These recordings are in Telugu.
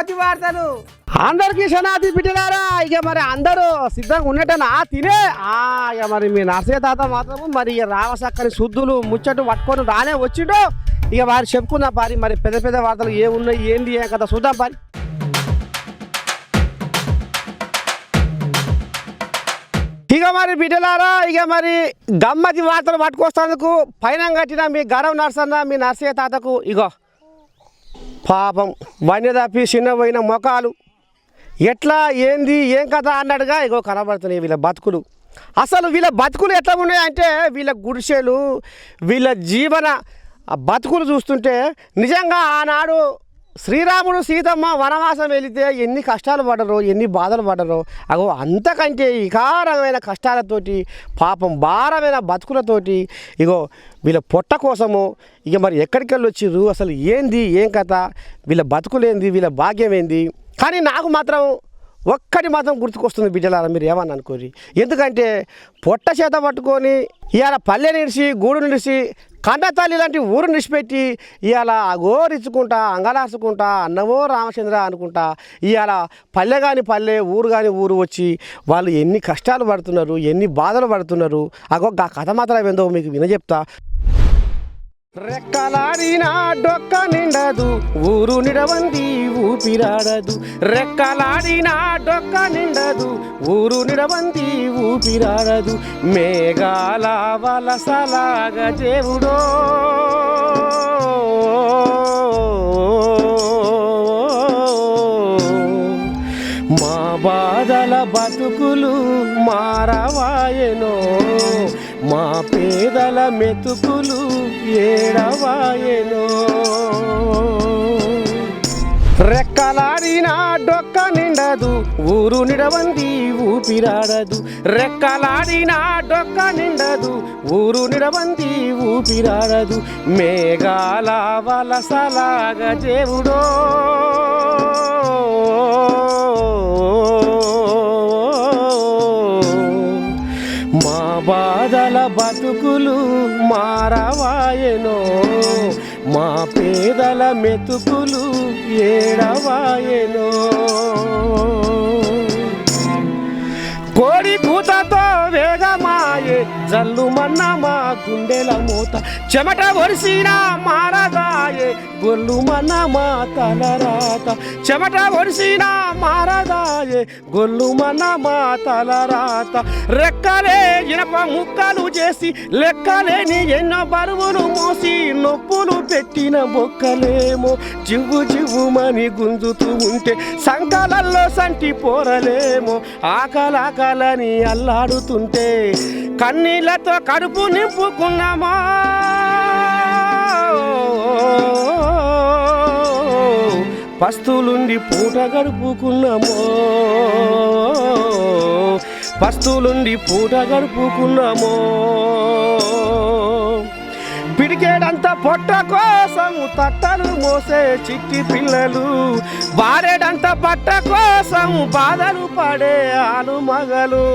గమ్మతి వార్తలు అందరికీ శనాది బిడ్డలారా. ఇక మరి అందరూ సిద్ధంగా ఉన్నట్టనా తినే ఇక మరి మీ నర్సయ్య తాత మాత్రము మరి రావసక్కని శుద్ధులు ముచ్చట్టు పట్టుకొని రానే వచ్చిండు. ఇక వారు చెప్పుకుందాం పారి మరి పెద్ద పెద్ద వార్తలు ఏమున్నాయి ఏంది ఏ కదా చూద్దాం పారి. ఇక మరి బిడ్డలారా ఇక మరి గమ్మతి వార్తలు పట్టుకొస్తేందుకు పైన కట్టిన మీ గరవ నర్సన్న మీ నర్సయ్య తాతకు ఇగో పాపం వన్య తప్పి చిన్న పోయిన మొఖాలు ఎట్లా ఏంది ఏం కథ అన్నట్టుగా ఇగో కనబడుతున్నాయి వీళ్ళ బతుకులు. అసలు వీళ్ళ బతుకులు ఎట్లా ఉన్నాయంటే వీళ్ళ గుడిసెలు వీళ్ళ జీవన బతుకులు చూస్తుంటే నిజంగా ఆనాడు శ్రీరాముడు సీతమ్మ వనవాసం వెళితే ఎన్ని కష్టాలు పడరో ఎన్ని బాధలు పడరో అగో అంతకంటే వికారమైన కష్టాలతోటి పాపం భారమైన బతుకులతోటి ఇగో వీళ్ళ పొట్ట కోసము ఇక మరి ఎక్కడికి వెళ్ళి వచ్చిర్రు అసలు ఏంది ఏం కథ వీళ్ళ బతుకులేంది వీళ్ళ భాగ్యం ఏంది. కానీ నాకు మాత్రం ఒక్కటి మాత్రం గుర్తుకొస్తుంది బిడ్డలారా, మీరు ఏమని అనుకోరి. ఎందుకంటే పొట్ట చేత పట్టుకొని ఇవాళ పల్లె నిడిచి గూడు నిడిచి కండతల్లి లాంటి ఊరు నిడిచిపెట్టి ఇవాళ అగోరించుకుంటా అంగలార్చుకుంటా అన్నవో రామచంద్ర అనుకుంటా ఇవాళ పల్లె కాని పల్లె ఊరు కాని ఊరు వచ్చి వాళ్ళు ఎన్ని కష్టాలు పడుతున్నారు ఎన్ని బాధలు పడుతున్నారు అగో ఆ కథ మాత్రం ఏందో మీకు వినజెప్తా. రెక్కలాడినా డొక్క నిండదు ఊరు నిడవంది ఊపిరాడదు. రెక్కలాడినా డొక్క నిండదు ఊరు నిడవంది ఊపిరాడదు. మేఘాల వలసలాగా దేవుడో మా బాధల బతుకులు మారవాయెనో మా పేదల మెతుకులు ఏడవాయెనో. రెక్కలాడినా డొక్క నిండదు ఊరు నిడవంది ఊపిరాడదు. రెక్కలాడినా డొక్క నిండదు ఊరు నిడవంది ఊపిరాడదు. మేఘాల వలసలాగా దేవుడో మా బాధల బతుకులు మారవాయెనో మా పేదల మెతుకులు ఏడవాయెనో. కోడి కూతతో వేగమాయే జల్లుమన్న మా గుండెల మూత. చెమట ఒడిసిన మారదాయే గొల్లుమన్న మా తలరాత. చెమట ఒడిసిన మారదాయే గొల్లుమన్న మా తలరాత. రెక్కలే ఇనప ముక్కలు చేసి లెక్కలేని ఎన్నో బరువులు మోసి నొప్పులు పెట్టిన బొక్కలేమో జివ్వు జివ్వుమని గుంజుతూ ఉంటే సంకలల్లో సంటి పోరలేమో ఆకలాకలని అల్లాడుతుంటే కన్నీళ్లతో కడుపు నింపుకున్నామా. పస్తులుండి పూట గడుపుకున్నామో పస్తులుండి పూట గడుపుకున్నామో. పిడికేడంత పొట్ట కోసము తట్టలు మోసే చిట్టి పిల్లలు బారెడంత బట్ట కోసం బాధలు పడే ఆలు మగలు.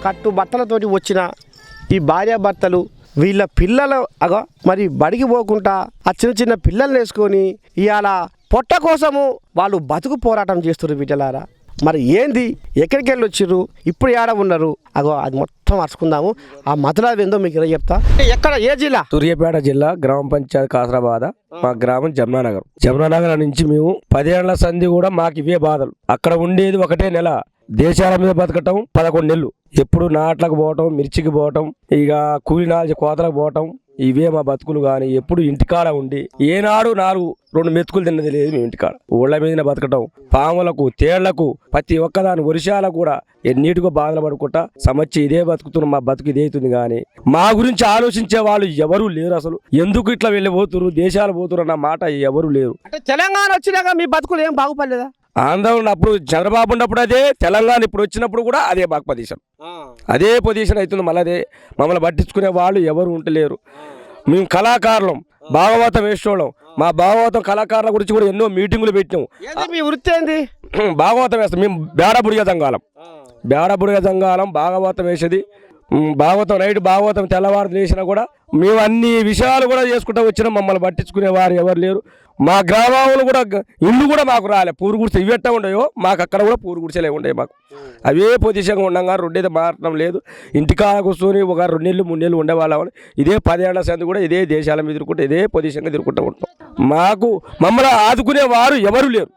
కట్టు బట్టలతోటి వచ్చిన ఈ భార్యాభర్తలు వీళ్ళ పిల్లలు మరి బడికి పోకుండా ఆ చిన్న చిన్న పిల్లల్ని వేసుకొని ఇవాళ పొట్ట కోసము వాళ్ళు బతుకు పోరాటం చేస్తున్నారు బిడ్డలారా. మరి ఏంది ఎక్కడికి వెళ్ళి వచ్చిర్రు ఇప్పుడు ఏడ ఉన్నారు అది మొత్తం అరుచుకుందాము. ఆ మతలాభం ఏందో మీకు చెప్తా. ఎక్కడ ఏ జిల్లా? సూర్యాపేట జిల్లా గ్రామ పంచాయతీ కాసరాబాద్. మా గ్రామం జమునానగర్. జమునానగర్ నుంచి మేము 10 ఏళ్ల సంధి కూడా మాకు ఇవే బాధలు. అక్కడ ఉండేది ఒకటే నెల, దేశాల మీద బతకటం 11 నెలలు. ఎప్పుడు నాట్లకు పోవటం, మిర్చికి పోవటం, ఇక కూలి నాల్చి కోతలకు పోవటం, ఇవే మా బతుకులు. కానీ ఎప్పుడు ఇంటికాడ ఉండి ఏనాడు 2 మెతుకులు తిన్నది లేదు. మేము ఇంటికాడ ఊళ్ళ మీద బతకటం, పాములకు తేళ్లకు ప్రతి ఒక్కదాని వర్షాలకు కూడా ఎన్నిటికో బాధలు పడుకుంటా సమస్య ఇదే బతుకుతున్న మా బతుకు ఇదే అవుతుంది. కానీ మా గురించి ఆలోచించే వాళ్ళు ఎవరు లేరు. అసలు ఎందుకు ఇట్లా వెళ్ళిపోతురు, దేశాలు పోతురు అన్న మాట ఎవరు లేరు. అంటే తెలంగాణ వచ్చినాక మీ బతుకులు ఏం బాగుపడలేదా? ఆంధ్ర ఉన్నప్పుడు చంద్రబాబు ఉన్నప్పుడు అదే, తెలంగాణ ఇప్పుడు వచ్చినప్పుడు కూడా అదే బాగా పొజిషన్, అదే పొజిషన్ అవుతుంది. మళ్ళీ అదే మమ్మల్ని పట్టించుకునే వాళ్ళు ఎవరు ఉంటలేరు. మేము కళాకారులం, భాగవతం వేసేవాళ్ళం. మా భాగవతం కళాకారుల గురించి కూడా ఎన్నో మీటింగులు పెట్టినాం. మీ వృత్తి ఏంది? భాగవతం వేస్తాం మేము. బేడబుడిగ సంఘాలం భాగవతం వేసేది భాగవతం నైట్ భాగవతం తెల్లవారు లేచినా కూడా మేము అన్ని విషయాలు కూడా చేసుకుంటూ వచ్చినాం. మమ్మల్ని పట్టించుకునే వారు ఎవరు లేరు. మా గ్రామంలో కూడా ఇల్లు కూడా మాకు రాలే. పూరు గుడిసె ఇవి ఎట్టా ఉండయో మాకు అక్కడ కూడా పూరు గుడిసెలే ఉండేవి. మాకు అవే పొజిషన్గా ఉండగా రెండేది మారడం లేదు. ఇంటికాడ కూర్చొని ఒక 2 నెలలు 3 నెలలు ఉండేవాళ్ళం. ఇదే 10 ఏళ్ల సంది కూడా ఇదే దేశాల మీద తిరుగుకుంటూ ఇదే పొజిషన్గా తిరుగుకుంటూ ఉంటాం. మమ్మల్ని ఆదుకునే వారు ఎవరు లేరు.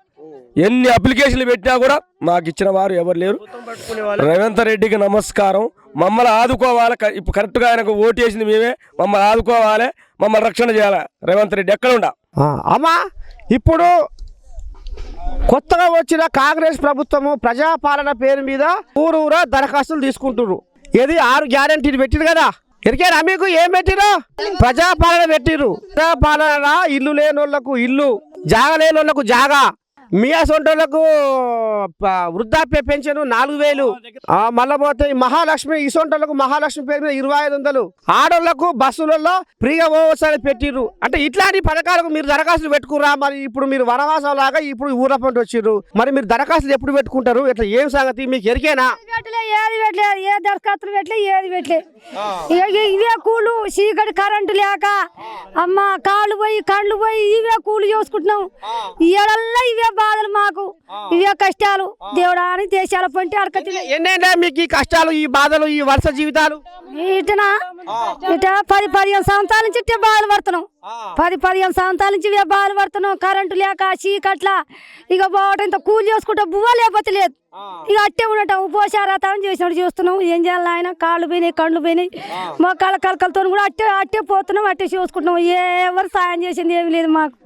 ఎన్ని అప్లికేషన్లు పెట్టినా కూడా మాకు ఇచ్చిన వారు ఎవరు లేరు. రేవంత్ రెడ్డికి నమస్కారం. మమ్మల్ని ఆదుకోవాలి. ఇప్పుడు కరెక్ట్గా ఆయనకు ఓటు వేసింది మేమే. మమ్మల్ని ఆదుకోవాలి, మమ్మల్ని రక్షణ చేయాలి. రేవంత్ రెడ్డి ఎక్కడ ఉండా. అమ్మా, ఇప్పుడు కొత్తగా వచ్చిన కాంగ్రెస్ ప్రభుత్వము ప్రజాపాలన పేరు మీద ఊరూరా దరఖాస్తులు తీసుకుంటున్నారు. ఏది 6 గ్యారెంటీలు పెట్టిరు కదా, ఎరికేనా మీకు? ఏం పెట్టిరు? ప్రజాపాలన పెట్టిరు. ప్రజాపాలన ఇల్లు లేని వాళ్ళకు ఇల్లు, జాగా లేని వాళ్ళకు జాగా, మీ అసొంటోళ్లకు వృద్ధాప్య పెన్షన్ 4000, మళ్ళీ పోతే మహాలక్ష్మి ఇసొంటోళ్లకు మహాలక్ష్మి పేరు మీద 2500, ఆడోళ్లకు బస్సులలో ఫ్రీగా పోవచ్చని పెట్టిర్రు. అంటే ఇట్లాంటి పథకాలకు మీరు దరఖాస్తులు పెట్టుకురా? మరి ఇప్పుడు మీరు వనవాసం లాగా ఇప్పుడు ఊర పంట వచ్చిర్రు, మరి మీరు దరఖాస్తులు ఎప్పుడు పెట్టుకుంటారు? ఇట్లా ఏం సంగతి మీకు ఎరికేనా? ఏ దరఖాస్తులు పెట్టలే, ఏది పెట్టలే. ఇవే కూలు, చీకటి కరెంటు లేక అమ్మ కాళ్ళు పోయి కండ్లు పోయి ఇవే కూలు చూసుకుంటున్నాం. ఇవాళ ఇవే బాధలు మాకు, ఇవే కష్టాలు. దేవుడా అని దేశాల పంటే అడకతి. ఎన్నేళ్ళ మీకు ఈ కష్టాలు, ఈ బాధలు, ఈ వరుస జీవితాలు? ఇటనా ఇట 10-15 సంవత్సరాల నుంచి ఇట్టే బాధలు పడుతున్నాం. 10-15 సంవత్సరాల నుంచి ఇవే బాధలు పడుతున్నాం. కరెంటు లేక చీకట్ల ఇక పోవటం, ఇంత కూలి చేసుకుంటా బువ్వ లేకపోతే లేదు. ఇక అట్టే ఉండటం, ఉపోసారతం చేసినట్టు చూస్తున్నాం. ఏం చేయాలి ఆయన? కాళ్ళు పోయినాయి, కండ్లు పోయినాయి, మొక్కల కలకలతో కూడా అట్టే పోతున్నాం, అట్టే చూసుకుంటున్నాం. ఎవరు సాయం చేసింది ఏమి లేదు మాకు.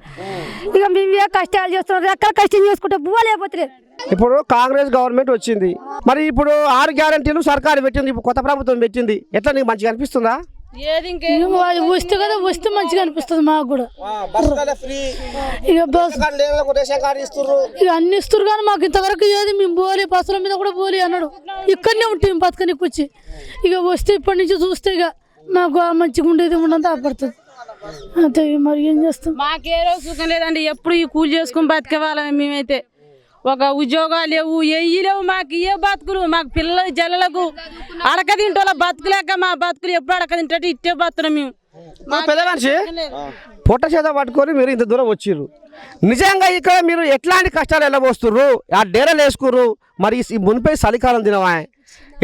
ఇక మేమే కష్టాలు చేస్తున్నాం. రెక్కల కష్టం చేసుకుంటే బువ్వ లేకపోతే లేదు. ఇప్పుడు కాంగ్రెస్ గవర్నమెంట్ వచ్చింది, మరి ఇప్పుడు 6 గ్యారెంటీలు సర్కారు పెట్టింది, ఇప్పుడు కొత్త ప్రభుత్వం పెట్టింది. ఎట్లా నీకు మంచిగా అనిపిస్తుందా? వస్తే కదా, వస్తే మంచిగా అనిపిస్తుంది మాకు కూడా. ఇక అన్ని ఇస్తారు కానీ మాకు ఇంతవరకు ఏది మేము పోలే, బస్సుల మీద కూడా పోలే అన్నాడు. ఇక్కడనే ఉంటే బతకనికి వచ్చి ఇక వస్తే ఇప్పటి నుంచి చూస్తే ఇక మాకు మంచిగా ఉండేది ఉండదు ఆపడుతుంది. అంతే, మరి ఏం చేస్తాం? మాకే రోజు సుఖం లేదండి. ఎప్పుడు ఈ కూలి చేసుకుని బతికే వాళ్ళం మేమైతే. ఒక ఉద్యోగాలు లేవు, ఎయ్యి లేవు మాకు. ఏ బతుకులు మాకు పిల్లల జల్లలకు అడక తింటోళ్ళ బతుకులేక మా బతుకులు ఎప్పుడు అడక తింటే ఇట్టే బతున్నాం మేము. పెద్ద మనిషి పొట్ట చేత పట్టుకొని మీరు ఇంత దూరం వచ్చిర్రు. నిజంగా ఇక్కడ మీరు ఎట్లాంటి కష్టాలు వెళ్ళబోస్తుర్రు? ఆ డేరలు వేసుకుర్రు, మరి ఈ మునిపై చలికాలం దినమా,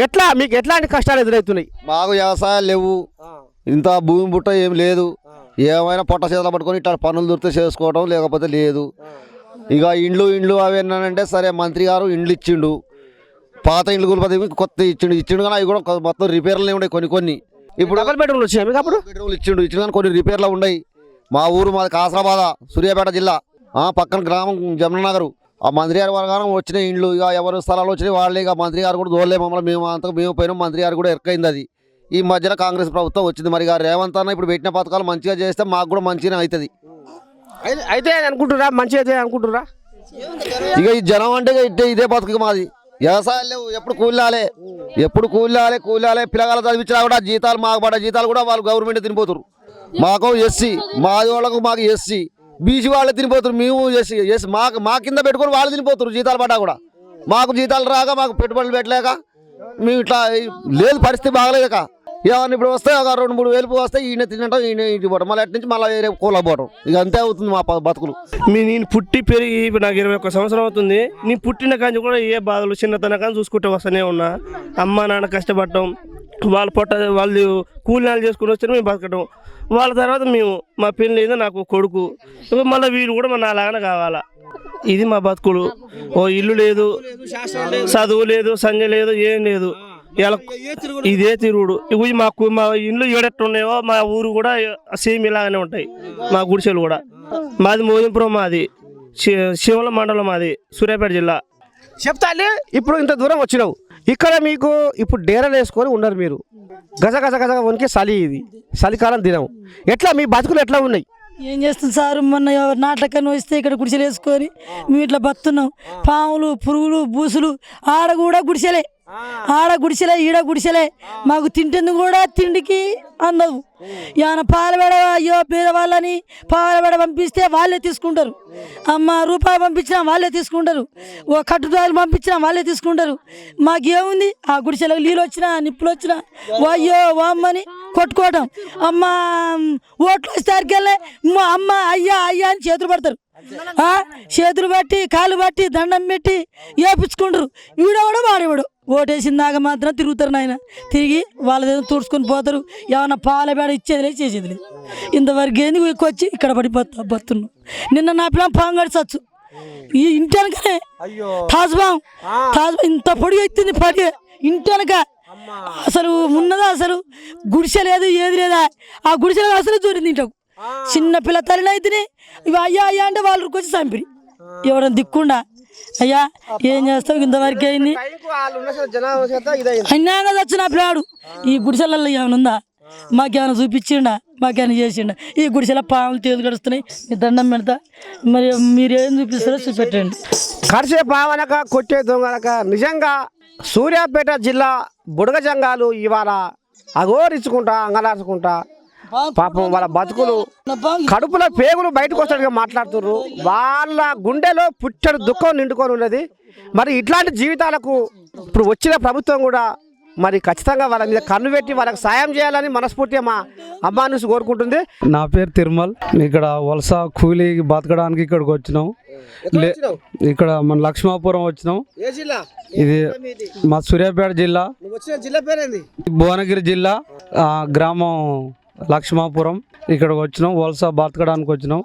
ఎట్లా మీకు ఎట్లాంటి కష్టాలు ఎదురవుతున్నాయి? మాకు వ్యవసాయాలు లేవు, ఇంత భూమి బుట్ట ఏం లేదు. ఏమైనా పొట్ట చేతలు పట్టుకొని ఇట్లా పనులు దొరికితే చేసుకోవడం, లేకపోతే లేదు. ఇక ఇండ్లు అవి ఏంటంటే, సరే మంత్రి గారు ఇండ్లు ఇచ్చిండు, పాత ఇండ్లు కూలిపోతే కొత్త ఇచ్చిండు కానీ అవి కూడా మొత్తం రిపేర్లు ఉన్నాయి కొన్ని. ఇప్పుడు డబుల్ బెడ్రూమ్లు వచ్చాయి మీకు? అప్పుడు బెడ్రూమ్లు ఇచ్చిండు కానీ కొన్ని రిపేర్లు ఉన్నాయి. మా ఊరు మాది కాసరాబాద, సూర్యాపేట జిల్లా, పక్కన గ్రామం జమునానగర్. ఆ మంత్రి గారి వర్గానం వచ్చిన ఇండ్లు, ఇక ఎవరు స్థలాలు వచ్చినాయి వాళ్ళే. ఇక మంత్రి గారు కూడా దోలే మమ్మల్ని, మేము పోయినాం, మంత్రి గారు కూడా ఎరకైంది. అది ఈ మధ్యన కాంగ్రెస్ ప్రభుత్వం వచ్చింది. మరి గారు రేవంత్ అన్న ఇప్పుడు పెట్టిన పథకాలు మంచిగా చేస్తే మాకు కూడా మంచిగా అవుతుంది. అయితే అనుకుంటురా, మంచి అయితే అనుకుంటురా? ఇక ఈ జనం అంటే ఇదే బతుకు మాది. వ్యవసాయాలు లేవు, ఎప్పుడు కూలాలే పిల్లగాలు చదివించినా కూడా జీతాలు, మాకు పడ్డ జీతాలు కూడా వాళ్ళు గవర్నమెంట్ తినిపోతారు. మాకు ఎస్సీ, మాది వాళ్ళకు మాకు ఎస్సీ, బీసీ వాళ్ళే తినిపోతారు. మేము ఎస్సీ మా కింద పెట్టుకొని వాళ్ళు తినిపోతారు. జీతాలు పడ్డా కూడా మాకు జీతాలు రాక, మాకు పెట్టుబడులు పెట్టలేక మేము ఇట్లా లేదు, పరిస్థితి బాగలేక. ఏమన్నా ఇప్పుడు వస్తే ఒక 2-3 వేలు వస్తే ఈయన తినటం, ఈయన ఇంటికి పోవడం, మళ్ళీ అటు నుంచి మళ్ళీ వేరే కూలకు పోవడం. ఇక అంతే అవుతుంది మా బతుకులు. నేను పుట్టి పెరిగి ఇప్పుడు నాకు 21 సంవత్సరం అవుతుంది. నేను పుట్టిన కాంచి కూడా ఏ బాధలు చిన్నతన కానీ చూసుకుంటూ వస్తూనే ఉన్నా. అమ్మ నాన్న కష్టపడటం, వాళ్ళు కూలినాలు చేసుకుని వస్తే మేము బతకటం. వాళ్ళ తర్వాత మా పెళ్ళి ఏదో నాకు కొడుకు, మళ్ళీ వీళ్ళు కూడా నాలాగానే కావాలా. ఇది మా బతుకులు. ఓ ఇల్లు లేదు, చదువు లేదు, సంజ లేదు, ఏం లేదు. ఇలా ఇదే తిరుగుడు. ఇవి మా ఇల్లు ఏడెట్టున్నాయో మా ఊరు కూడా సేమ్ ఇలాగానే ఉంటాయి. మా గుడిసెలు కూడా. మాది మోదింపురం, మాది శివల మండలం, మాది సూర్యాపేట జిల్లా. చెప్తాను. ఇప్పుడు ఇంత దూరం వచ్చినావు, ఇక్కడ మీకు ఇప్పుడు డేరలు వేసుకొని ఉన్నారు మీరు. గజ వనికి చలి, ఇది చలికాలం దినం. ఎట్లా మీ బతుకులు ఎట్లా ఉన్నాయి? ఏం చేస్తుంది సార్? మొన్న నాటకాన్ని వస్తే ఇక్కడ గుడిసెలు వేసుకొని మేము ఇట్లా బతున్నాం. పాములు, పురుగులు, బూసులు, ఆడ కూడా గుడిసెలే. ఆడ గుడిసెలే ఈడ గుడిసెలే మాకు తింటుంది కూడా తిండికి అందదు. ఏమైనా పాలబెడ అయ్యో పేదవాళ్ళని పాలబెడ పంపిస్తే వాళ్ళే తీసుకుంటారు. రూపాయి పంపించినా వాళ్ళే తీసుకుంటారు. ఓ కట్టుదారులు పంపించినా వాళ్ళే తీసుకుంటారు. మాకేముంది ఆ గుడిసెలకు నీళ్ళు వచ్చినా నిప్పులు వచ్చినా అయ్యో అమ్మని కొట్టుకోవటం. అమ్మ ఓట్లు వస్తే మా అమ్మ అయ్యా అయ్యా అని చేతులు పడతారు. చేతులు బట్టి కాళ్ళు బట్టి దండం పెట్టి వేపించుకుంటారు. ఈడవాడు వాడేవాడు ఓటేసిందాక మాత్రం తిరుగుతారు. నాయన తిరిగి వాళ్ళదేదో తుడుచుకొని పోతారు. ఏమన్నా పాలబేడ ఇచ్చేది లేదు చేసేది లేదు. ఇంతవరకు ఏంది వచ్చి ఇక్కడ బతున్నాం. నిన్న నా పిల్లలు పాము గడిచచ్చు ఈ ఇంటనకనే తాజ్బాం ఇంత పొడి ఎత్తింది పడి ఇంటనక అసలు ఉన్నదా అసలు గుడిసె లేదు ఏది లేదా. ఆ గుడిసెలో అసలు చూరింది ఇంటకు చిన్న పిల్ల తల్లిని అయితే ఇవి అయ్యా అయ్యా అంటే వాళ్ళు వచ్చి చంపిరి. ఎవడన్నా దిక్కుండా అయ్యా ఏం చేస్తావు ఇంతవరకు అయింది అన్యాయంగా వచ్చిన పిల్లాడు. ఈ గుడిసెలలో ఏమైనా ఉందా? మాకేమైనా చూపించిండా? మాకేమైనా చేసిండా? ఈ గుడిసెల పాములు తేలు గడుస్తున్నాయి. మీ దండం పెడతా. మరి మీరేం చూపిస్తారో చూపెట్టండి. కరిసే పావనక కొట్టే దొంగనక నిజంగా సూర్యాపేట జిల్లా బుడగ జంగాలు ఇవాళ అఘోరించుకుంటా అంగలార్చుకుంటా పాపం వాళ్ళ బతుకులు కడుపులో పేగులు బయటకు వస్తాడుగా మాట్లాడుతున్నారు. వాళ్ళ గుండెలో పుట్టడు దుఃఖం నిండుకొని ఉన్నది. మరి ఇట్లాంటి జీవితాలకు ఇప్పుడు వచ్చిన ప్రభుత్వం కూడా మరి ఖచ్చితంగా వాళ్ళ మీద కన్ను పెట్టి వాళ్ళకి సాయం చేయాలని మనస్ఫూర్తిగా మా అమ్మా నుంచి కోరుకుంటుంది. నా పేరు తిరుమల్. ఇక్కడ వలస కూలి బతకడానికి ఇక్కడికి వచ్చినాం. ఇక్కడ మన లక్ష్మాపురం వచ్చినాం. ఇది మా సూర్యాపేట జిల్లా, భువనగిరి జిల్లా, గ్రామం లక్ష్మాపురం. ఇక్కడికి వచ్చినాం, వలస బతకడానికి వచ్చినాం.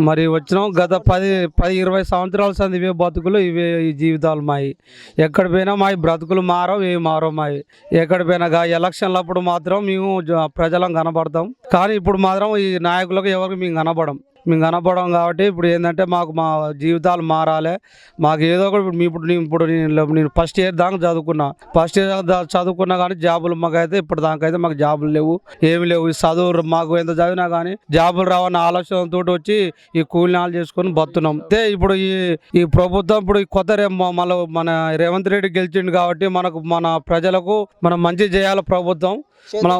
మరి వచ్చినాం. గత 10-20 సంవత్సరాల సంది ఇవే బతుకులు, ఇవే ఈ జీవితాలు మాయి. ఎక్కడ పోయినా మాయి బ్రతుకులు మారవు, ఏవి మారవు మాయి. ఎక్కడ పోయినా ఎలక్షన్లప్పుడు మాత్రం మేము ప్రజలం కనబడతాం. కానీ ఇప్పుడు మాత్రం ఈ నాయకులకు ఎవరికి మేము కనపడం కాబట్టి ఇప్పుడు ఏంటంటే మాకు మా జీవితాలు మారాలి. మాకు ఏదో ఒకటి ఇప్పుడు నేను ఫస్ట్ ఇయర్ దాకా చదువుకున్నా కానీ జాబులు మాకైతే ఇప్పుడు దాకైతే మాకు జాబులు లేవు, ఏమి లేవు. ఈ చదువు మాకు ఎంత చదివినా కానీ జాబులు రావన్న ఆలోచనతో వచ్చి ఈ కూలినాలు చేసుకొని బతున్నాం. అయితే ఇప్పుడు ఈ ప్రభుత్వం ఇప్పుడు కొత్త మన రేవంత్ రెడ్డి గెలిచిండు కాబట్టి మన ప్రజలకు మనం మంచి చేయాలి. ప్రభుత్వం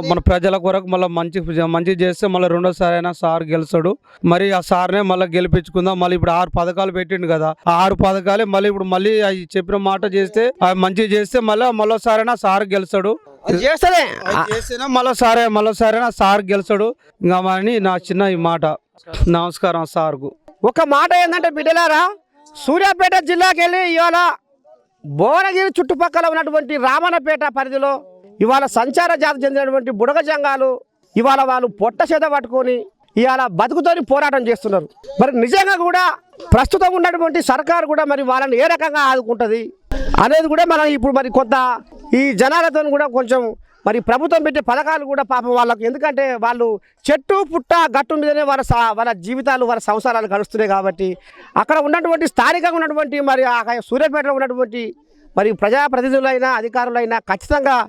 మన ప్రజల కొరకు మళ్ళీ మంచి చేస్తే మళ్ళీ రెండోసారి అయినా సార్ గెలుస్తాడు. మరి ఆ సార్నే మళ్ళీ గెలిపించుకుందాం. మళ్ళీ ఇప్పుడు 6 పథకాలు పెట్టిండు కదా, ఆ 6 పథకాలే మళ్ళీ అవి చెప్పిన మాట చేస్తే అవి మంచిగా చేస్తే మళ్ళీసారైనా సార్ గెలుస్తాడు. చేస్తేనే మళ్ళీసారైనా సార్ గెలుస్తాడు. ఇంకా అని నా చిన్న ఈ మాట. నమస్కారం సార్కు. ఒక మాట ఏంటంటే బిడ్డలారా, సూర్యాపేట జిల్లాకి వెళ్ళి ఇవాళ భువనగిరి చుట్టుపక్కల ఉన్నటువంటి రామన్నపేట పరిధిలో ఇవాళ సంచార జాతి చెందినటువంటి బుడగ జంగాలు ఇవాళ వాళ్ళు పొట్ట చేత పట్టుకొని ఇవాళ బతుకుతోని పోరాటం చేస్తున్నారు. మరి నిజంగా కూడా ప్రస్తుతం ఉన్నటువంటి సర్కారు కూడా మరి వాళ్ళని ఏ రకంగా ఆదుకుంటుంది అనేది కూడా మనం ఇప్పుడు మరి కొంత ఈ జనాలతో కూడా కొంచెం మరి ప్రభుత్వం పెట్టే పథకాలు కూడా పాపం వాళ్ళకు, ఎందుకంటే వాళ్ళు చెట్టు పుట్ట గట్టు మీదనే వాళ్ళ జీవితాలు వాళ్ళ సంసారాలు గడుస్తున్నాయి. కాబట్టి అక్కడ ఉన్నటువంటి స్థానికంగా ఉన్నటువంటి మరి ఆ సూర్యాపేటలో ఉన్నటువంటి మరి ప్రజాప్రతినిధులైనా అధికారులైనా ఖచ్చితంగా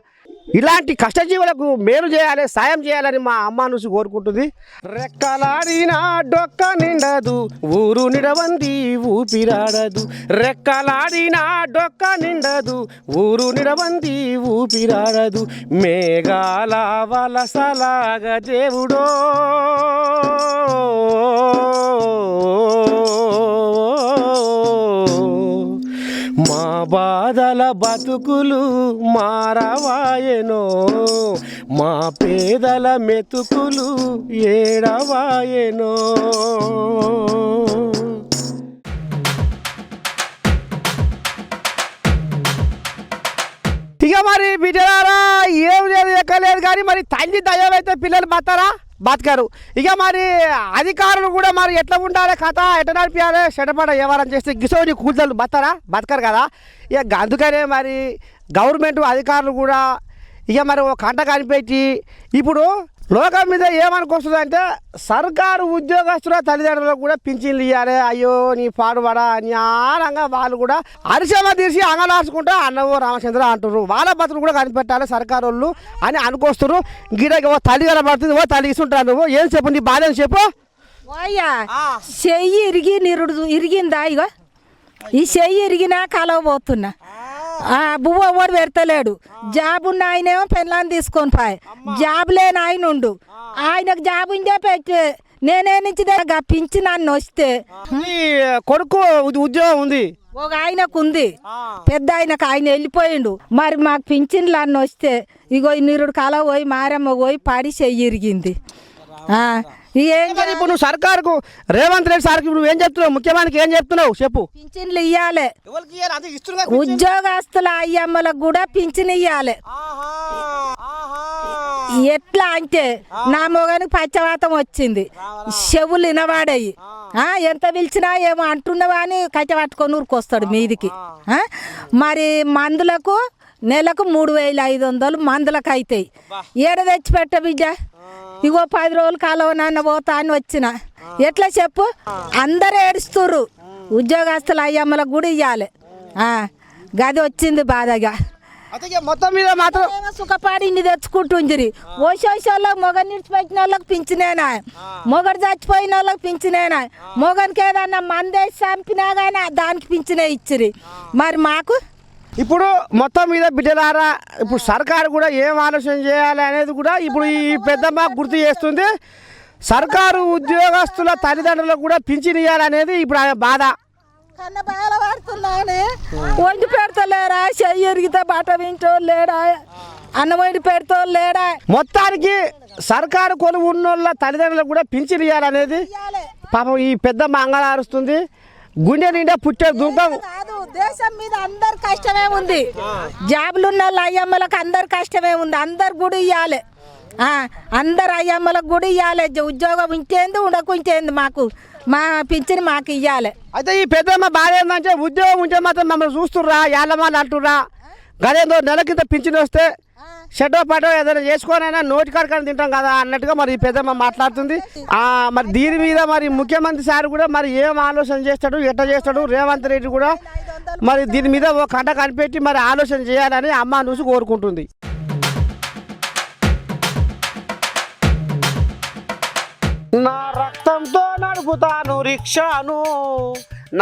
ఇలాంటి కష్టజీవులకు మేలు చేయాలి, సాయం చేయాలని మా అమ్మ నుంచి కోరుకుంటుంది. రెక్కలాడినా డొక్క నిండదు, ఊరు నిడవంది ఊపిరాడదు. రెక్కలాడినా డొక్క నిండదు, ఊరు నిడవంది ఊపిరాడదు. మేఘాల వలసలాగా దేవుడో మా బాధల బతుకులు మారవాయెనో, మా పేదల మెతుకులు ఏడవాయెనో. ఇక మరి బిడ్డలారా ఏం లేదు ఎక్కలేదు కానీ మరి తల్లి దయ్యమైతే పిల్లలు బతకరు. ఇక మరి అధికారులు కూడా మరి ఎట్లా ఉండాలి కథ, ఎట్లా నడిపించాలి, చెడపడ వ్యవహారం చేస్తే గిసోని కూతుళ్ళు బతకరు కదా. ఇక అందుకనే మరి గవర్నమెంట్ అధికారులు కూడా ఇక మరి ఒక కంట కనిపెట్టి ఇప్పుడు లోకం మీద ఏమనుకొస్తుంది అంటే సర్కారు ఉద్యోగస్తుల తల్లిదండ్రులకు కూడా పింఛన్లు ఇవ్వాలి. అయ్యో నీ పాడుపడా జ్ఞానంగా వాళ్ళు కూడా అరిసెమ తీసి అంగలాసుకుంటా అన్నవో రామచంద్ర అంటున్నారు. వాళ్ళ బతులు కూడా కనిపెట్టాలి సర్కారు వాళ్ళు అని అనుకొస్తున్నారు. గిడకి ఓ తల్లి కనబడుతుంది, ఓ తల్లి ఇస్తుంటారు. నువ్వు ఏం చెప్పు, నీ బాధ ఏం చెప్పు. అయ్యా చెయ్యి ఇరిగిందా? ఇగో ఈ చెయ్యి ఇరిగినా కలవబోతున్నా. బువ్వ ఓడి పెడతలేడు. జాబ్ ఉన్న ఆయనేమో పెళ్ళాన్ని తీసుకొని పోయి, జాబ్ లేని ఆయన ఉండు, ఆయనకు జాబ్ ఉండే పెట్టి నేనే నుంచి పింఛి నన్ను వస్తే ఈ కొడుకు ఉద్యోగం ఉంది, ఒక ఆయనకు ఉంది, పెద్ద ఆయనకు ఆయన వెళ్ళిపోయిండు. మరి మాకు పింఛన్లు అన్న వస్తే ఇగో నిరుడు కల పోయి మారమ్మ పోయి పడి చెయ్యి ఇరిగింది. ఏం మరి ఇప్పుడు నువ్వు సర్కారుకు రేవంత్ రెడ్డి సార్కి నువ్వు ఏం చెప్తున్నావు, ముఖ్యమంత్రికి ఏం చెప్తున్నావు చెప్పు. పింఛన్లు ఇవ్వాలి, ఉద్యోగస్తుల అయ్యమ్మలకు కూడా పింఛన్ ఇవ్వాలి. ఎట్లా అంటే నా మొగానికి పచ్చవాతం వచ్చింది, చెవులు వినవాడయి, ఎంత పిలిచినా ఏమో అంటున్నావా అని కట్టె పట్టుకొని ఊరుకొస్తాడు మీదికి. మరి మందులకు నెలకు 3500 మందులకు అవుతాయి. ఏడ తెచ్చిపెట్ట బిడ్డ, ఇగో 10 రోజులు కాలువ నాన్న పోతా అని వచ్చిన, ఎట్లా చెప్పు? అందరు ఏడుస్తుర్రు, ఉద్యోగస్తుల అయ్యమ్మలకు కూడా ఇవ్వాలి. గది వచ్చింది బాధగా. మొత్తం మీద మాత్రం సుఖపాడి ఇన్ని తెచ్చుకుంటుంది. ఓసోళ్ళకి మొగని నిడిచిపెట్టిన వాళ్ళకి పింఛనేనా, మొగడు చచ్చిపోయిన వాళ్ళకి పింఛనేనా, మొగనికి ఏదన్నా మందేసి చంపినా కానీ దానికి పింఛనే ఇచ్చిరి. మరి మాకు ఇప్పుడు మొత్తం మీద బిడ్డలారా, ఇప్పుడు సర్కారు కూడా ఏం ఆలోచన చేయాలి అనేది కూడా ఇప్పుడు ఈ పెద్దమ్మ గుర్తు చేస్తుంది. సర్కారు ఉద్యోగస్తుల తల్లిదండ్రులకు కూడా పింఛన్ ఇవ్వాలనేది ఇప్పుడు ఆమె బాధ. కన్న బాగా పడుతున్నానే, వండి పెడతలేరా, చెయ్యి ఎరిగితే బట్ట వింటో లేడా, అన్నం వండి పెడతో లేడా. మొత్తానికి సర్కారు కొలువు ఉన్నోళ్ళ తల్లిదండ్రులకు కూడా పింఛన్ ఇవ్వాలనేది పాపం ఈ పెద్దమ్మ అంగలారుస్తుంది. గుండె నిండా పుట్టే దుఃఖం కాదు, దేశం మీద అందరు కష్టమే ఉంది. జాబులు ఉన్న వాళ్ళు అయ్యమ్మలకు అందరు కష్టమే ఉంది. అందరు కూడా ఇవ్వాలి, అందరు అయ్యమ్మలకు కూడా ఇవ్వాలి. ఉద్యోగం ఇంకేంది ఉండకుంటేంది, మాకు మా పింఛన్ మాకు ఇవ్వాలి. అయితే ఈ పెద్దమ్మ బాధ ఏంటంటే ఉద్యోగం ఉంటే మాత్రం మమ్మల్ని చూస్తుర్రా, ఏళ్ళమాలు అంటుర్రా, గదేందో నెల కింద పింఛన్ వస్తే షెడ్డో పడో ఏదైనా చేసుకోనైనా నోటి కాడకని తింటాం కదా అన్నట్టుగా మరి ఈ పెద్దమ్మ మాట్లాడుతుంది. మరి దీని మీద మరి ముఖ్యమంత్రి సార్ కూడా మరి ఏం ఆలోచన చేస్తాడు, ఎట్లా చేస్తాడు, రేవంత్ రెడ్డి కూడా మరి దీని మీద ఒక కంట కనిపెట్టి మరి ఆలోచన చేయాలని అమ్మ చూసి కోరుకుంటుంది. నా రక్తంతో నడుపుతాను రిక్షాను,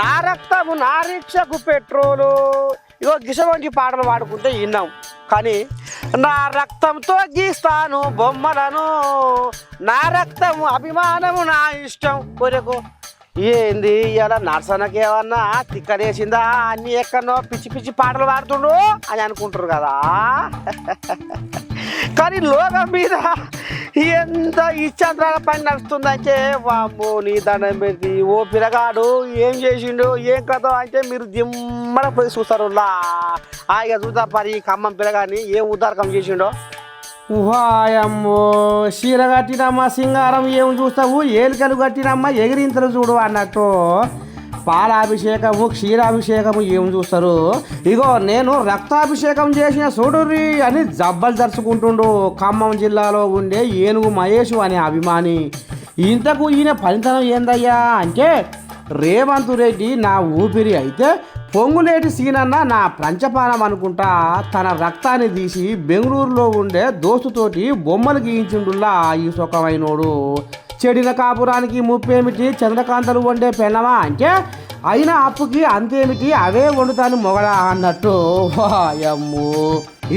నా రక్తము నా రిక్షకు పెట్రోలు. ఇగో గిసవంటి పాటలు పాడుకుంటే విన్నాం, కానీ నా రక్తంతో గీస్తాను బొమ్మలను, నా రక్తము అభిమానము నా ఇష్టం. కొరకు ఏంది ఇలా నర్సనకేమన్నా తిక్కలేసిందా, అన్ని ఎక్కడనో పిచ్చి పిచ్చి పాటలు పాడుతుండు అని అనుకుంటారు కదా. కానీ లోకం మీద ఎంత ఇచ్చంత్రాల పని నడుస్తుందంటే వామ్మో నీ దండం పెట్టి ఓ పిల్లగాడు ఏం చేసిండు ఏం కథ అంటే మీరు దిమ్మడ పోయి చూస్తారు. ఇక చూద్దాం పరి ఖమ్మం పిల్లగాని ఏం ఉద్దారకం చేసిండో. వాయమ్మో చీర కట్టినమ్మా సింగారం ఏం చూస్తావు, ఏలికలు కట్టినమ్మా ఎగిరింతలు చూడు అన్నట్టు పాలాభిషేకము క్షీరాభిషేకము ఏం చూస్తారు. ఇగో నేను రక్తాభిషేకం చేసిన చూడుర్రి అని జబ్బలు జరుచుకుంటుండు ఖమ్మం జిల్లాలో ఉండే ఏనుగు మహేష్ అనే అభిమాని. ఇంతకు ఈయన పనితనం ఏందయ్యా అంటే రేవంత్ రెడ్డి నా ఊపిరి అయితే పొంగులేటి సీనన్న నా పంచపానం అనుకుంటా తన రక్తాన్ని తీసి బెంగళూరులో ఉండే దోస్తుతోటి బొమ్మలు గీయించుండుల్లా ఈ సుఖమైనోడు. చెడిన కాపురానికి ముప్పేమిటి, చంద్రకాంతలు వండే పెళ్ళమా అంటే అయినా అప్పుకి అంతేమిటి, అవే వండుతాను మొగడా అన్నట్టు. వాయమ్మో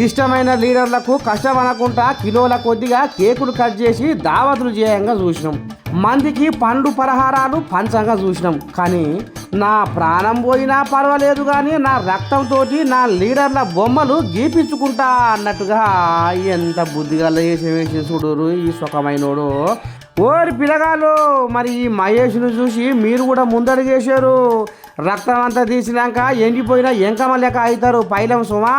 ఇష్టమైన లీడర్లకు కష్టం అనకుండా కిలోల కొద్దిగా కేకులు కట్ చేసి దావతులు చేయంగా చూసినాం, మందికి పండ్లు పలహారాలు పంచంగా చూసినాం. కానీ నా ప్రాణం పోయినా పర్వాలేదు కానీ నా రక్తంతో నా లీడర్ల బొమ్మలు గీపించుకుంటా అన్నట్టుగా ఎంత బుద్ధిగా వేసి చూడరు ఈ సుఖమైనోడు. ఓరి పిల్లగాళ్ళు మరి ఈ మహేష్ను చూసి మీరు కూడా ముందడుగేశారు. రక్తం అంతా తీసినాక ఎండిపోయినా ఎంకమ లెక్క అవుతారు పైలం సుమా.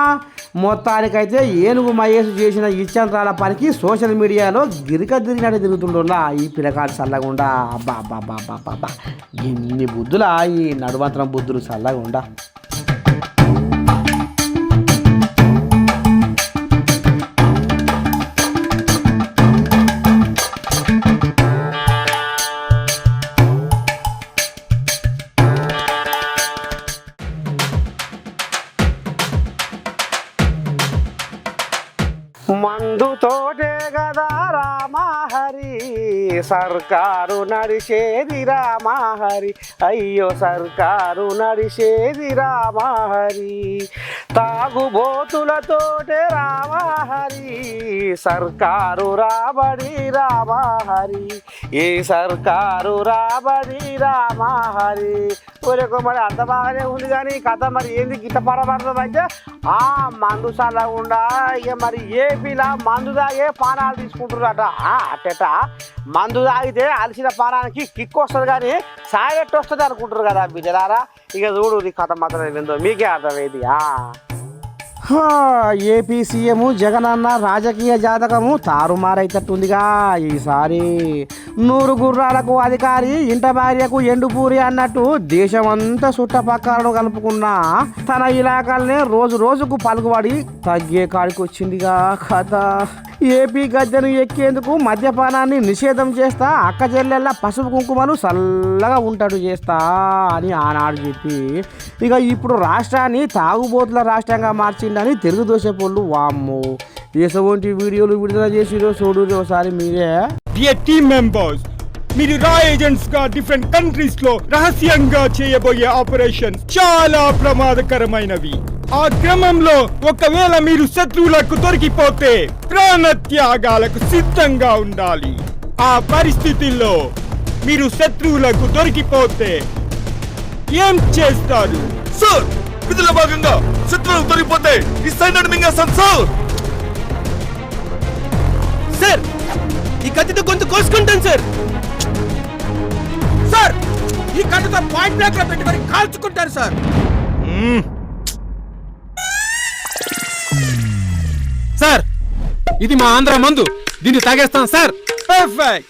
మొత్తానికైతే ఏనుగు మహేష్ చేసిన ఇచ్చంత్రాల పనికి సోషల్ మీడియాలో గిరిక తిరిగినట్టు తిరుగుతుండోలా ఈ పిల్లగాడు చల్లగుండా. అబ్బా అబ్బా అబ్బా అబ్బా అబ్బా ఇన్ని బుద్ధులా ఈ నడుమంతరం బుద్ధులు చల్లగుండా. మందుతోటే గదా రామహరి సర్కారు నడిచేది రామహరి, అయ్యో సర్కారు నడిచేది రామహరి, తాగుబోతులతోటే రామహరి, సర్కారు రాబడి రామహరి, ఏ సర్కారు రాబడి రామహరి. ఊరేకో మరి అంత బాగానే ఉంది కానీ కథ మరి ఏంది గిట్ట పడబడుతుంది అంటే మందు చల్లకుండా ఇక మరి ఏపీలా మందు తాగే పానాలు తీసుకుంటున్నారట. అట్టట మందు తాగితే అలసిన పానానికి కిక్ వస్తుంది కానీ సాయెట్టు వస్తుంది అనుకుంటారు కదా బిడ్డలారా. ఇక చూడు నీ కథ మాత్రం ఏందో మీకే అర్థమైంది. ఏపీ సీఎం జగనన్న రాజకీయ జాతకము తారుమారైతట్టుందిగా ఈసారి. 100 గుర్రాలకు అధికారి, ఇంట భార్యకు ఎండుపూరి అన్నట్టు దేశమంతా చుట్టపక్కలను కలుపుకున్న తన ఇలాకాలనే రోజు రోజుకు పలుకుబడి తగ్గే కాడికి వచ్చిందిగా కథ. ఏపీ గద్దెను ఎక్కేందుకు మద్యపానాన్ని నిషేధం చేస్తా, అక్క చెల్లెళ్ళ పసుపు కుంకుమలు చల్లగా ఉంటాడు చేస్తా అని ఆనాడు చెప్పి ఇక ఇప్పుడు రాష్ట్రాన్ని తాగుబోతుల రాష్ట్రంగా మార్చిండని తెలుగు దోషపోళ్ళు వామ్మో ఎటువంటి వీడియోలు విడుదల చేసిరో చూడు ఒకసారి మీరే. టీమ్ మెంబర్స్, మీరు రా ఏజెంట్స్ గా డిఫరెంట్ కంట్రీస్ లో రహస్యంగా చేయబోయే ఆపరేషన్ చాలా ప్రమాదకరమైనవి. ఆ క్రమంలో ఒకవేళ మీరు శత్రువులకు దొరికిపోతే ప్రాణత్యాగాలకు సిద్ధంగా ఉండాలి. ఆ పరిస్థితుల్లో మీరు శత్రువులకు దొరికిపోతే ఏం చేస్తారు? సార్, విధుల భాగంగా శత్రువులకు దొరికిపోతే ఈ సైన్యాన్ని మింగేస్తాం సార్. సార్, ఈ కత్తితో గొంతు కోసుకుంటాను సార్. సార్, ఈ కత్తితో పాయింట్ బ్లాక్ లో పెట్టి మరి కాల్చుకుంటారు సార్. సార్, ఇది మా ఆంధ్ర మందు, దీన్ని తాగేస్తాం సార్. పర్ఫెక్ట్,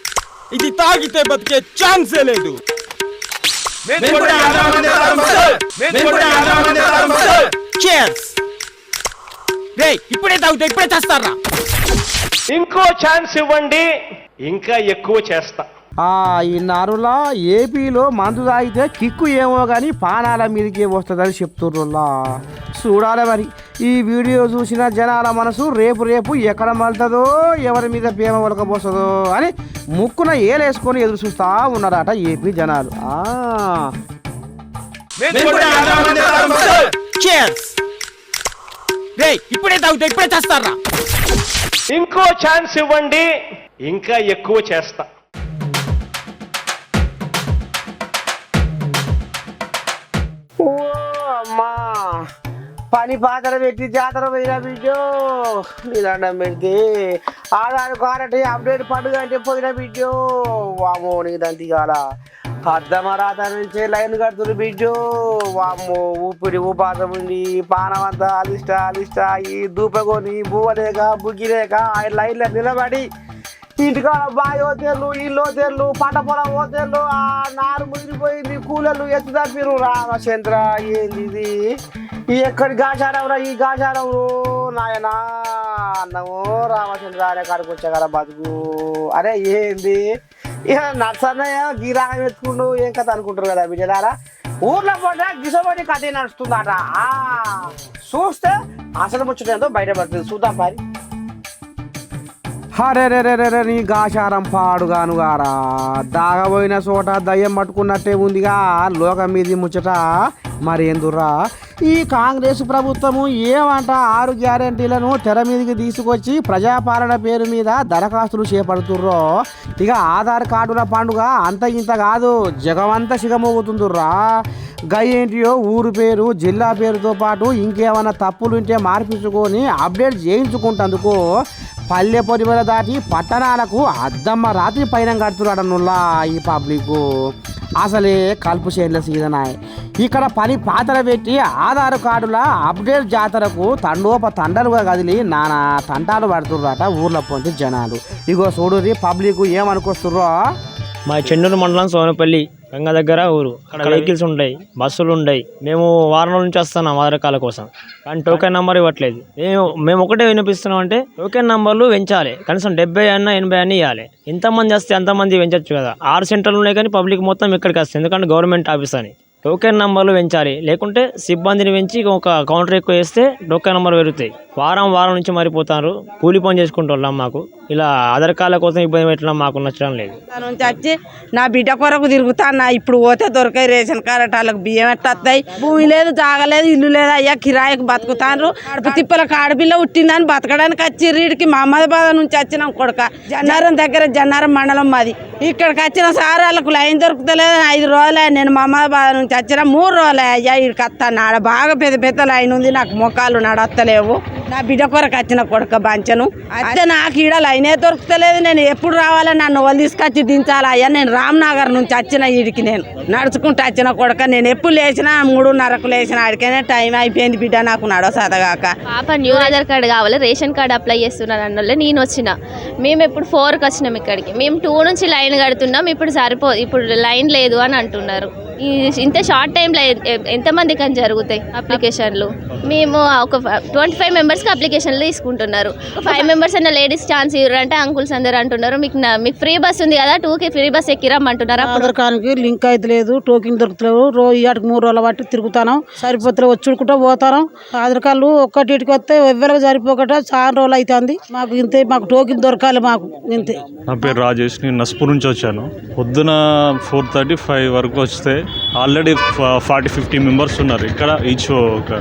ఇది తాగితే బతికే ఛాన్సే లేదు. ఇప్పుడే తాగుతా, ఇప్పుడే చేస్తారా? ఇంకో ఛాన్స్ ఇవ్వండి, ఇంకా ఎక్కువ చేస్తా. ఈ నరులా ఏపీలో మందు తాగితే కిక్కు ఏమో కానీ పానాల మీదకే వస్తుందని చెప్తుర్రులా. చూడాలి మరి ఈ వీడియో చూసిన జనాల మనసు రేపు ఎక్కడ మలుతుందో, ఎవరి మీద ప్రేమ ఒలకపోస్తుందో అని ముక్కున ఏలేసుకొని ఎదురు చూస్తా ఉన్నారట ఏపీ జనాలు. ఇప్పుడే తాగుతా, ఇప్పుడే చేస్తారా? ఇంకో ఛాన్స్ ఇవ్వండి, ఇంకా ఎక్కువ చేస్తా. అమ్మా పని పాత్ర పెట్టి జాతర పోయిన బిడ్డో నీ దండం పెడితే ఆధార్ కార్డు అప్డేట్ పండుగ అంటే పోయిన బిడ్డో వామో నీ దంతి కాల అద్దమరాత నుంచే లైన్ కడుతురు బిడ్డో వామ్మో ఊపిరి ఊపాసం ఉండి పానమంతా అలిష్ట ఈ దూపకొని బువ్వలేక బుగ్గిలేక ఆ లైన్లో నిలబడి ఇంటికాడ బావి ఓతేళ్ళు, ఇల్లు ఓతేళ్ళు, పంట పొలం ఓతేళ్ళు, ఆ నారు ముదిరిపోయింది, కూలర్లు ఎత్తు తప్పిరు. రామచంద్ర ఏంది ఇది? ఎక్కడి గాచారవురా ఈ గాచారవు నాయనా అన్నము రామచంద్ర అనే కాడికి వచ్చా కదా బతుకు. అరే ఏంది ఇక నర్సన్నయ్య గిరాగం ఎత్తుకుంటూ ఏం కథ అనుకుంటారు కదా బిడ్డలారా. ఊర్లో పోతే గిసబడి కథ నడుస్తుందట. చూస్తే అసలు ముచ్చటేందో బయటపడుతుంది. చూద్దాం మరి. హరే నీ గాచారం పాడుగాను గారా, దాగబోయిన చోట దయ్యం పట్టుకున్నట్టే ఉందిగా లోకం మీది ముచ్చట. మరేందురా ఈ కాంగ్రెస్ ప్రభుత్వము ఏమంట 6 గ్యారెంటీలను తెర మీదకి తీసుకొచ్చి ప్రజాపాలన పేరు మీద దరఖాస్తులు చేపడుతుర్రో. ఇక ఆధార్ కార్డుల పండుగ అంత ఇంత కాదు, జగమంతా సిగమోగుతుందిరా. గయ్యేంటియో ఊరు పేరు, జిల్లా పేరుతో పాటు ఇంకేమైనా తప్పులు ఉంటే మార్పించుకొని అప్డేట్ చేయించుకుంటందుకు పల్లె పొరిమల దాటి పట్టణాలకు అద్దమ్మ రాత్రి పైన కడుతున్నాడనుల్లా ఈ పబ్లిక్. అసలే కలుపు చేర్ల సీజన్. ఇక్కడ పని పాత్ర పెట్టి ఆధార్ కార్డుల అప్డేట్ జాతరకు తండలుగా కదిలి నానా తంటాలు పడుతుర్రట ఊర్లో పొంది జనాలు. ఇగో చూడురి పబ్లిక్ ఏమనుకొస్తుర్రో. మా చెన్నూరు మండలం సోనపల్లి గంగ దగ్గర ఊరు. అక్కడ వెహికల్స్ ఉంటాయి, బస్సులు ఉంటాయి. మేము వారం రోజుల నుంచి వస్తున్నాం ఆధార్ కార్డుల కోసం, కానీ టోకెన్ నెంబర్ ఇవ్వట్లేదు. మేము ఒకటే వినిపిస్తున్నాం అంటే టోకెన్ నెంబర్లు పెంచాలి, కనీసం 70 అన్నా 80 అన్నా ఇవ్వాలి. ఎంతమంది వస్తే అంతమంది పెంచచ్చు కదా. 6 సెంటర్లు ఉన్నాయి కానీ పబ్లిక్ మొత్తం ఇక్కడికి వస్తుంది, ఎందుకంటే గవర్నమెంట్ ఆఫీస్ అని. టోకెన్ నెంబర్లు పెంచాలి, లేకుంటే సిబ్బందిని పెంచి ఒక కౌంటర్ ఎక్కువ వేస్తే టోకెన్ నెంబర్ పెరుగుతాయి. వారం నుంచి మారిపోతారు. కూలి పని చేసుకుంటున్నాం. మాకు ఇలా ఆధార్ కార్డుల కోసం ఇబ్బంది పెట్టడం మాకు నచ్చడం లేదు. నుంచి వచ్చి నా బిడ్డ కొరకు తిరుగుతాను. ఇప్పుడు పోతే దొరకాయి రేషన్ కార్డు, వాళ్ళకి బియ్యం ఎట్టొస్తాయి. భూమి లేదు, జాగలేదు, ఇల్లు లేదు. అయ్యా కిరాయికి బతుకుతాను. కడుపు తిప్పలకు ఆడపిల్ల పుట్టిందని బతకడానికి వచ్చి రీడికి మహమ్మదాబాద్ నుంచి వచ్చినాం కొడుక. జన్నారం దగ్గర జన్నారం మండలం మాది. ఇక్కడికి వచ్చిన సార్ వాళ్ళకు లైన్ దొరుకుతలేదు. 5 రోజులే నేను మహమ్మదాబాద్ నుంచి వచ్చిన 3 రోజులే అయ్యా ఇక్కడికి వస్తాను. ఆడ బాగా పెద్ద లైన్ ఉంది. నాకు మొక్కలు నడవస్తలేవు. నా బిడ్డ కొరకు వచ్చిన కొడుక బంచను అయితే నాకు ఈడ లైనే దొరుకుతలేదు. నేను ఎప్పుడు రావాలని నన్ను వాళ్ళు తీసుకొచ్చి దించాలా అయ్యా. నేను రామ్నగర్ నుంచి వచ్చిన ఈడికి నేను నడుచుకుంటూ వచ్చిన కొడుక. నేను ఎప్పుడు లేచినా 3:30కు లేచిన ఆడికైనా టైం అయిపోయింది బిడ్డ నాకు నడవసదగాక. పాప న్యూ ఆధార్ కార్డు కావాలి, రేషన్ కార్డు అప్లై చేస్తున్నాను అన్నోళ్ళే నేను వచ్చిన. మేము ఎప్పుడు 4కి వచ్చినాం ఇక్కడికి. మేము 2 నుంచి లైన్ కడుతున్నాం. ఇప్పుడు లైన్ లేదు అని అంటున్నారు. ఇంత షార్ట్ టైంలో ఎంతమందికి అని జరుగుతాయి అప్లికేషన్లు? మేము ఒక 25 మెంబర్స్కి అప్లికేషన్లు తీసుకుంటున్నారు. 5 మెంబర్స్ అన్న లేడీస్ ఛాన్స్ ఇవ్వరంటే అంకుల్స్ అందరు అంటున్నారు. మీకు ఫ్రీ బస్ ఉంది కదా, 2కి ఫ్రీ బస్ ఎక్కిరమ్మంటున్నారు. ఆధార్ కార్డుకి లింక్ అయితే లేదు, టోకెన్ దొరుకుతలేవు. ఇవాటికి 3 రోజుల బట్టి తిరుగుతాను. సరిపోతే వచ్చుకుంటూ పోతాను. ఆధార్ కార్డులు ఒక్కటికి వస్తే ఎవరికి సరిపోకట చాలా రోజులు అవుతుంది. మాకు ఇంతే, మాకు టోకెన్ దొరకాలి. మాకు ఇంతే. నా పేరు రాజేష్. నేను నస్పూర్ నుంచి వచ్చాను. పొద్దున 4:35 వరకు వస్తే ఆల్రెడీ 40-50 మెంబర్స్ ఉన్నారు ఇక్కడ. ఈచ్ ఒక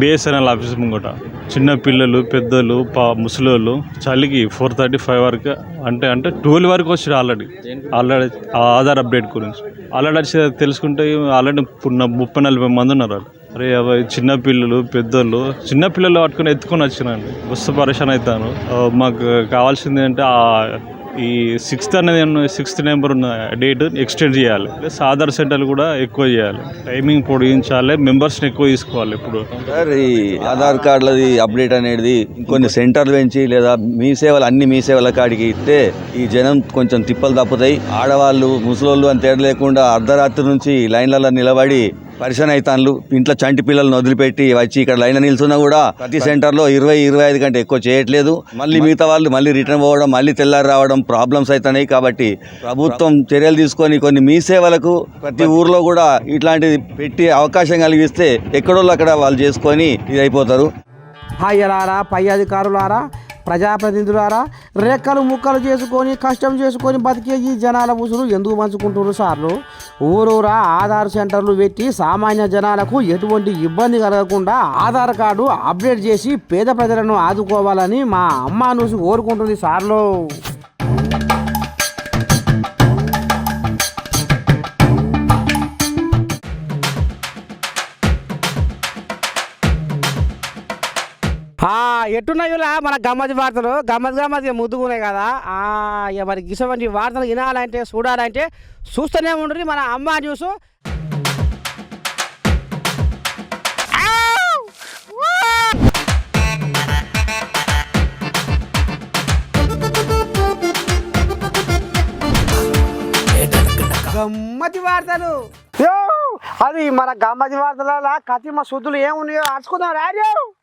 బిఎస్ఎన్ఎల్ ఆఫీస్ ముంగట చిన్న పిల్లలు, పెద్దలు, ముసలోళ్ళు. చలికి 4:35 వరకు అంటే 12 వరకు వచ్చారు. ఆల్రెడీ ఆధార్ అప్డేట్ గురించి ఆల్రెడీ వచ్చి తెలుసుకుంటే ఆల్రెడీ 30-40 మంది ఉన్నారు. అరే చిన్న పిల్లలు, పెద్దోళ్ళు, చిన్న పిల్లలు పట్టుకుని ఎత్తుకొని వచ్చినండి. వస్తు పరేషాన్ అవుతాను. మాకు కావాల్సింది అంటే ఈ 6th నెంబర్ ఉన్న డేట్ ఎక్స్టెండ్ చేయాలి. ప్లస్ ఆధార్ సెంటర్లు కూడా ఎక్కువ చేయాలి. టైమింగ్ పొడిగించాలి. మెంబర్స్ని ఎక్కువ తీసుకోవాలి. ఇప్పుడు సార్ ఈ ఆధార్ కార్డులది అప్డేట్ అనేది ఇంకొన్ని సెంటర్లు పెంచి లేదా మీ సేవలు అన్ని మీ సేవల కాడికి ఇస్తే ఈ జనం కొంచెం తిప్పలు తప్పుతాయి. ఆడవాళ్ళు, ముసలోళ్ళు అని తేడా లేకుండా అర్ధరాత్రి నుంచి లైన్లలో నిలబడి పరిశాన్ అవుతాను. ఇంట్లో చంటి పిల్లలను వదిలిపెట్టి వచ్చి ఇక్కడ లైన్ నిల్చున్నా కూడా ప్రతి సెంటర్లో 20-25 కంటే ఎక్కువ చేయట్లేదు. మళ్ళీ మిగతా వాళ్ళు మళ్ళీ రిటర్న్ పోవడం, మళ్ళీ తెల్లారి రావడం ప్రాబ్లమ్స్ అవుతున్నాయి. కాబట్టి ప్రభుత్వం చర్యలు తీసుకొని కొన్ని మీ సేవలకు ప్రతి ఊర్లో కూడా ఇట్లాంటిది పెట్టి అవకాశం కలిగిస్తే ఎక్కడోళ్ళు అక్కడ వాళ్ళు చేసుకొని ఇది అయిపోతారు. అయ్యలారా, పై అధికారులారా, ప్రజాప్రతినిధులారా, రెక్కలు ముక్కలు చేసుకొని కష్టం చేసుకొని బతికే ఈ జనాల ఉసురు ఎందుకు పంచుకుంటున్నారు సార్లు? ఊరూరా ఆధార్ సెంటర్లు పెట్టి సామాన్య జనాలకు ఎటువంటి ఇబ్బంది కలగకుండా ఆధార్ కార్డు అప్డేట్ చేసి పేద ప్రజలను ఆదుకోవాలని మా అమ్మ నూసి కోరుకుంటుంది సార్లు. ఎట్టున్నాయిలా మన గమ్మతి వార్తలు, గమ్మతి ముద్దుకున్నాయి కదా. ఇక మరి ఇటువంటి వార్తలు వినాలంటే చూడాలంటే చూస్తూనే ఉండ్రి మన అమ్మ న్యూస్. గమ్మతి వార్తలు అది మన గమ్మతి వార్తల కతిమ సుద్దులు ఏమున్నాయో అరుచుకుందాం రాజు.